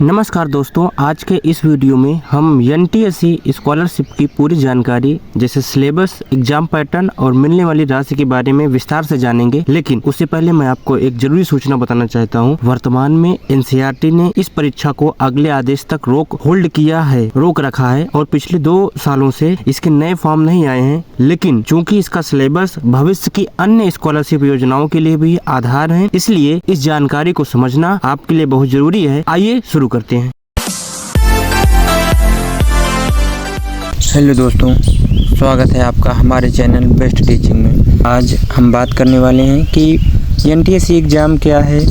नमस्कार दोस्तों, आज के इस वीडियो में हम एनटीएससी स्कॉलरशिप की पूरी जानकारी जैसे सिलेबस, एग्जाम पैटर्न और मिलने वाली राशि के बारे में विस्तार से जानेंगे। लेकिन उससे पहले मैं आपको एक जरूरी सूचना बताना चाहता हूं। वर्तमान में एनसीईआरटी ने इस परीक्षा को अगले आदेश तक रोक रखा है और पिछले 2 सालों से इसके नए फॉर्म नहीं आए हैं। लेकिन चूंकि इसका सिलेबस भविष्य की अन्य स्कॉलरशिप योजनाओं के लिए भी आधार है, इसलिए इस जानकारी को समझना आपके लिए बहुत जरूरी है। आइए शुरू करते हैं। हेलो दोस्तों, स्वागत है आपका हमारे चैनल बेस्ट टीचिंग में। आज हम बात करने वाले हैं कि एनटीएससी एग्ज़ाम क्या है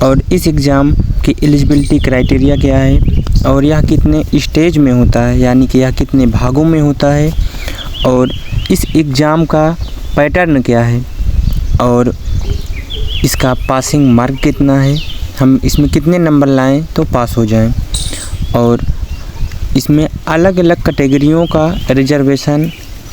और इस एग्ज़ाम की एलिजिबिलिटी क्राइटेरिया क्या है और यह कितने स्टेज में होता है, यानी कि यह कितने भागों में होता है, और इस एग्ज़ाम का पैटर्न क्या है और इसका पासिंग मार्क कितना है, हम इसमें कितने नंबर लाएं तो पास हो जाएं, और इसमें अलग अलग कैटेगरियों का रिजर्वेशन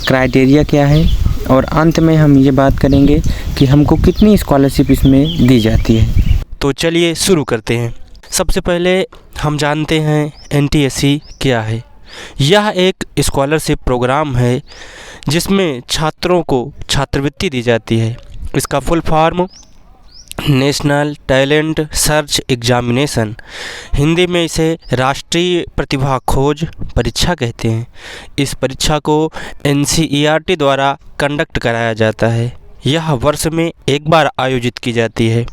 क्राइटेरिया क्या है, और अंत में हम ये बात करेंगे कि हमको कितनी स्कॉलरशिप इसमें दी जाती है। तो चलिए शुरू करते हैं। सबसे पहले हम जानते हैं एनटीएससी क्या है। यह एक स्कॉलरशिप प्रोग्राम है जिसमें छात्रों को छात्रवृत्ति दी जाती है। इसका full form national talent search examination, Hindi में इसे राष्ट्रीय प्रतिभा खोज परीक्षा कहते हैं। इस परीक्षा को एनसीईआरटी द्वारा कंडक्ट कराया जाता है। यह वर्ष में एक बार आयोजित की जाती है।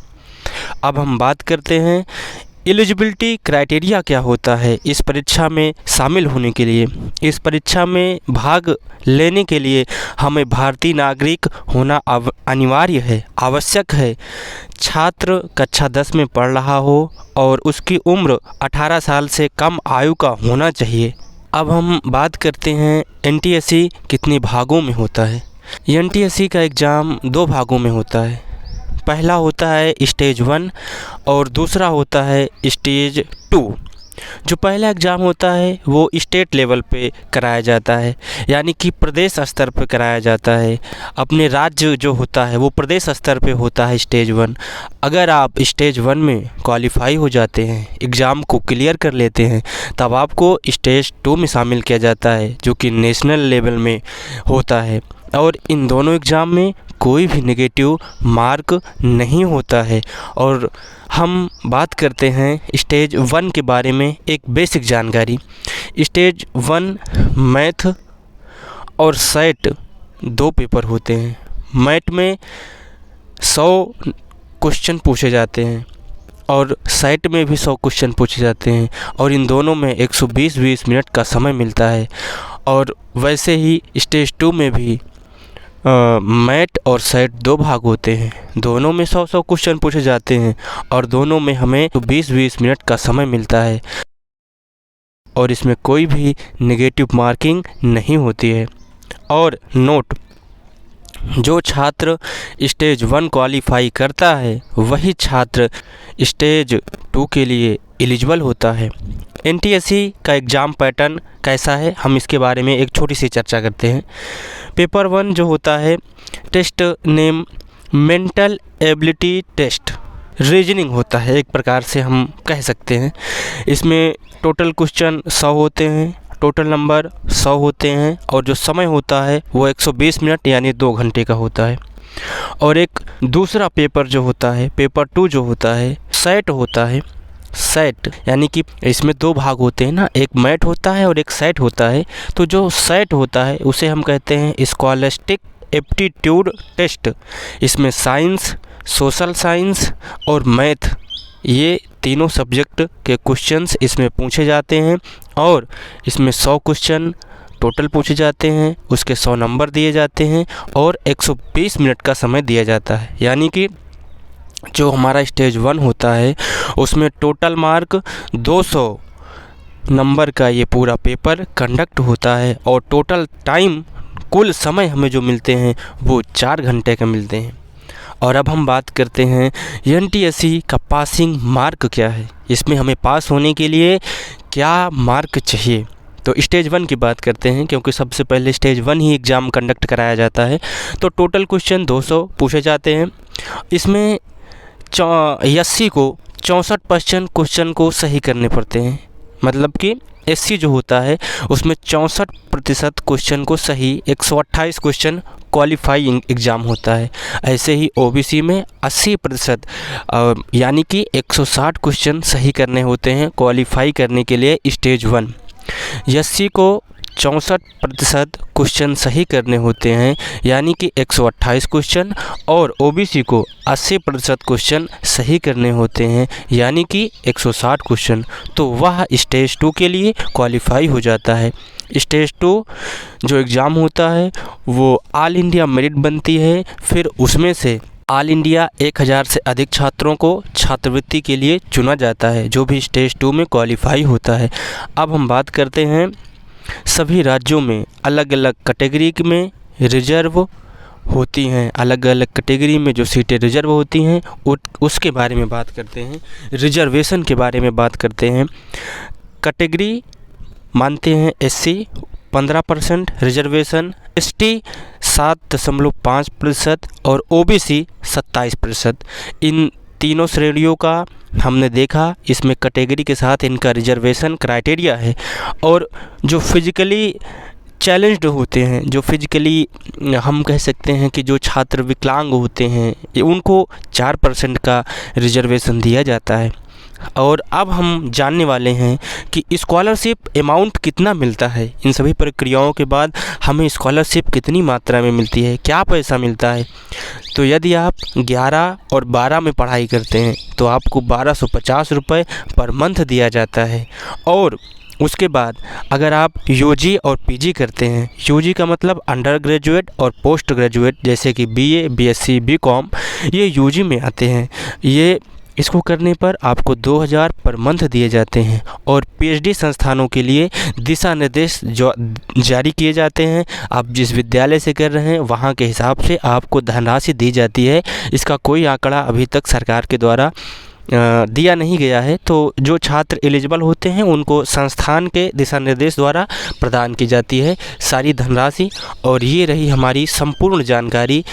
अब हम बात करते हैं एलिजिबिलिटी क्राइटेरिया क्या होता है इस परीक्षा में शामिल होने के लिए। इस परीक्षा में भाग लेने के लिए हमें भारतीय नागरिक होना अनिवार्य है, आवश्यक है। छात्र कक्षा 10 में पढ़ रहा हो और उसकी उम्र 18 साल से कम आयु का होना चाहिए। अब हम बात करते हैं एनटीएससी कितने भागों में होता है। एनटीएससी का एग्ज़ाम 2 भागों में होता है। पहला होता है स्टेज 1 और दूसरा होता है स्टेज 2। जो पहला एग्ज़ाम होता है वो स्टेट लेवल पे कराया जाता है, यानी कि प्रदेश स्तर पे कराया जाता है। अपने राज्य जो होता है वो प्रदेश स्तर पे होता है स्टेज 1। अगर आप स्टेज 1 में क्वालिफाई हो जाते हैं, एग्ज़ाम को क्लियर कर लेते हैं, तब आपको स्टेज 2 में शामिल किया जाता है जो कि नेशनल लेवल में होता है। और इन दोनों एग्ज़ाम में कोई भी नेगेटिव मार्क नहीं होता है। और हम बात करते हैं स्टेज 1 के बारे में एक बेसिक जानकारी। स्टेज 1 मैथ और सेट 2 पेपर होते हैं। मैथ में 100 क्वेश्चन पूछे जाते हैं और सेट में भी 100 क्वेश्चन पूछे जाते हैं, और इन दोनों में 120 मिनट का समय मिलता है। और वैसे ही स्टेज 2 में भी मैथ और सेट 2 भाग होते हैं। दोनों में 100 क्वेश्चन पूछे जाते हैं और दोनों में हमें 20 मिनट का समय मिलता है, और इसमें कोई भी नेगेटिव मार्किंग नहीं होती है। और नोट, जो छात्र स्टेज 1 क्वालिफाई करता है वही छात्र स्टेज 2 के लिए एलिजिबल होता है। एनटीएससी का एग्ज़ाम पैटर्न कैसा है, हम इसके बारे में एक छोटी सी चर्चा करते हैं। पेपर 1 जो होता है, test name mental ability test, reasoning होता है, एक प्रकार से हम कह सकते हैं। इसमें टोटल क्वेश्चन 100 होते हैं, टोटल नंबर 100 होते हैं, और जो समय होता है वो 120 मिनट यानी 2 घंटे का होता है। और एक दूसरा पेपर जो होता है, पेपर 2 जो होता है, सेट होता है। सेट यानी कि इसमें 2 भाग होते हैं ना, एक मैथ होता है और एक सेट होता है। तो जो सेट होता है उसे हम कहते हैं स्कॉलस्टिक एप्टीट्यूड टेस्ट। इसमें साइंस, सोशल साइंस और मैथ, ये तीनों सब्जेक्ट के क्वेश्चंस इसमें पूछे जाते हैं, और इसमें 100 क्वेश्चन टोटल पूछे जाते हैं, उसके 100 नंबर दिए जाते हैं और 120 मिनट का समय दिया जाता है। यानी कि जो हमारा स्टेज 1 होता है उसमें टोटल मार्क 200 नंबर का ये पूरा पेपर कंडक्ट होता है, और टोटल टाइम, कुल समय हमें जो मिलते हैं वो 4 घंटे के मिलते हैं। और अब हम बात करते हैं एनटीएससी का पासिंग मार्क क्या है, इसमें हमें पास होने के लिए क्या मार्क चाहिए। तो स्टेज 1 की बात करते हैं, क्योंकि सबसे पहले स्टेज 1 ही एग्ज़ाम कंडक्ट कराया जाता है। तो टोटल क्वेश्चन 200 पूछे जाते हैं। इसमें 80 को 64% क्वेश्चन को सही करने पड़ते हैं। मतलब कि एससी जो होता है उसमें 64% क्वेश्चन को सही, 128 क्वेश्चन क्वालिफाइंग एग्ज़ाम होता है। ऐसे ही ओबीसी में 80% यानी कि 160 क्वेश्चन सही करने होते हैं क्वालिफाई करने के लिए स्टेज 1। एससी को 64% क्वेश्चन सही करने होते हैं यानी कि 128 क्वेश्चन, और ओबीसी को 80% क्वेश्चन सही करने होते हैं यानी कि 160 क्वेश्चन, तो वह स्टेज 2 के लिए क्वालिफाई हो जाता है। स्टेज 2 जो एग्ज़ाम होता है वो ऑल इंडिया मेरिट बनती है, फिर उसमें से ऑल इंडिया 1000 से अधिक छात्रों को छात्रवृत्ति के लिए चुना जाता है जो भी स्टेज 2 में क्वालिफाई होता है। अब हम बात करते हैं सभी राज्यों में अलग अलग कैटेगरी में रिजर्व होती हैं, अलग अलग कैटेगरी में जो सीटें रिजर्व होती हैं उसके बारे में बात करते हैं, रिजर्वेशन के बारे में बात करते हैं। कैटेगरी मानते हैं एससी 15% रिजर्वेशन, एसटी 7.5% और ओबीसी 27%। इन तीनों श्रेणियों का हमने देखा, इसमें कैटेगरी के साथ इनका रिजर्वेशन क्राइटेरिया है। और जो फिजिकली चैलेंज्ड होते हैं, जो फिजिकली हम कह सकते हैं कि जो छात्र विकलांग होते हैं, उनको 4% का रिजर्वेशन दिया जाता है। और अब हम जानने वाले हैं कि स्कॉलरशिप अमाउंट कितना मिलता है। इन सभी प्रक्रियाओं के बाद हमें स्कॉलरशिप कितनी मात्रा में मिलती है, क्या पैसा मिलता है। तो यदि आप 11 और 12 में पढ़ाई करते हैं तो आपको 1250 रुपये पर मंथ दिया जाता है। और उसके बाद अगर आप यूजी और पीजी करते हैं, यूजी का मतलब अंडर ग्रेजुएट और पोस्ट ग्रेजुएट, जैसे कि बीए, बीएससी, बीकॉम, ये यूजी में आते हैं। ये इसको करने पर आपको 2000 पर मंथ दिए जाते हैं। और पीएचडी संस्थानों के लिए दिशा निर्देश जो जारी किए जाते हैं, आप जिस विद्यालय से कर रहे हैं वहाँ के हिसाब से आपको धनराशि दी जाती है। इसका कोई आंकड़ा अभी तक सरकार के द्वारा दिया नहीं गया है। तो जो छात्र एलिजिबल होते हैं उनको संस्थान के दिशा निर्देश द्वारा प्रदान की जाती है सारी धनराशि। और ये रही हमारी संपूर्ण जानकारी।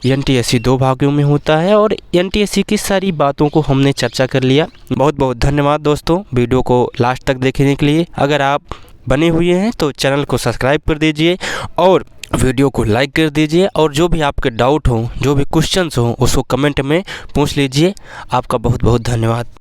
एनटीएससी 2 भागों में होता है और एनटीएससी की सारी बातों को हमने चर्चा कर लिया। बहुत बहुत धन्यवाद दोस्तों वीडियो को लास्ट तक देखने के लिए। अगर आप बने हुए हैं तो चैनल को सब्सक्राइब कर दीजिए और वीडियो को लाइक कर दीजिए। और जो भी आपके डाउट हो, जो भी क्वेश्चंस हो, उसको कमेंट में पूछ लीजिए। आपका बहुत बहुत धन्यवाद।